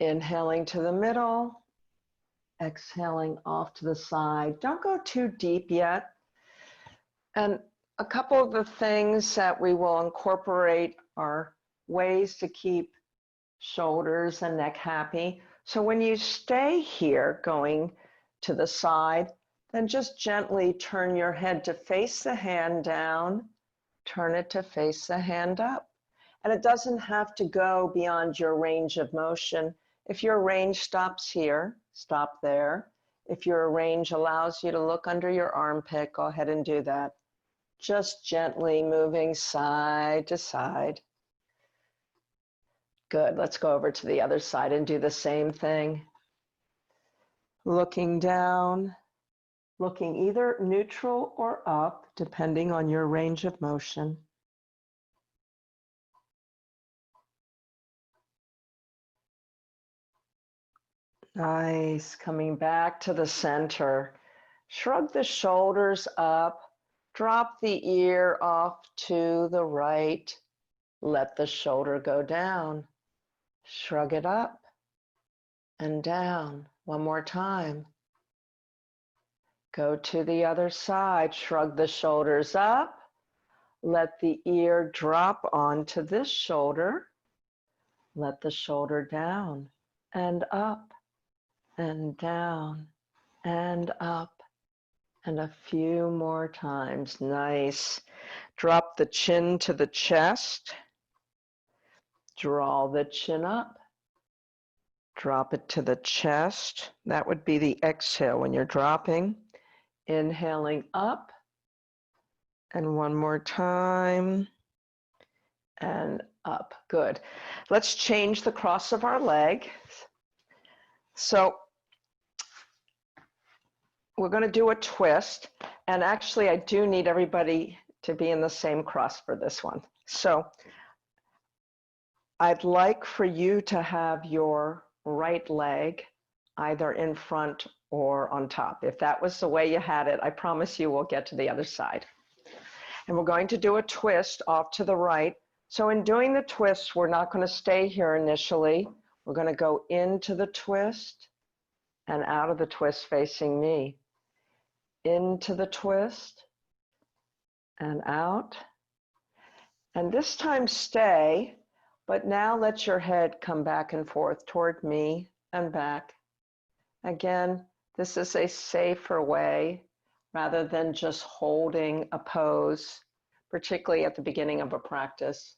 Inhaling to the middle, exhaling off to the side. Don't go too deep yet. And a couple of the things that we will incorporate are ways to keep shoulders and neck happy. So when you stay here going to the side, then just gently turn your head to face the hand down, turn it to face the hand up. And it doesn't have to go beyond your range of motion. If your range stops here, stop there. If your range allows you to look under your armpit, go ahead and do that. Just gently moving side to side. Good, let's go over to the other side and do the same thing. Looking down, looking either neutral or up, depending on your range of motion. Nice, coming back to the center. Shrug the shoulders up, drop the ear off to the right, let the shoulder go down. Shrug it up and down. One more time. Go to the other side, shrug the shoulders up, let the ear drop onto this shoulder, let the shoulder down and up and down and up, and a few more times. Nice. Drop the chin to the chest, draw the chin up, drop it to the chest. That would be the exhale when you're dropping. Inhaling up, and one more time, and up. Good. Let's change the cross of our leg. So we're going to do a twist, and actually I do need everybody to be in the same cross for this one. So I'd like for you to have your right leg either in front or on top. If that was the way you had it, I promise you we'll get to the other side. And we're going to do a twist off to the right. So in doing the twist, we're not going to stay here initially. We're going to go into the twist and out of the twist facing me. Into the twist and out. And this time stay, but now let your head come back and forth toward me and back. Again, this is a safer way rather than just holding a pose, particularly at the beginning of a practice.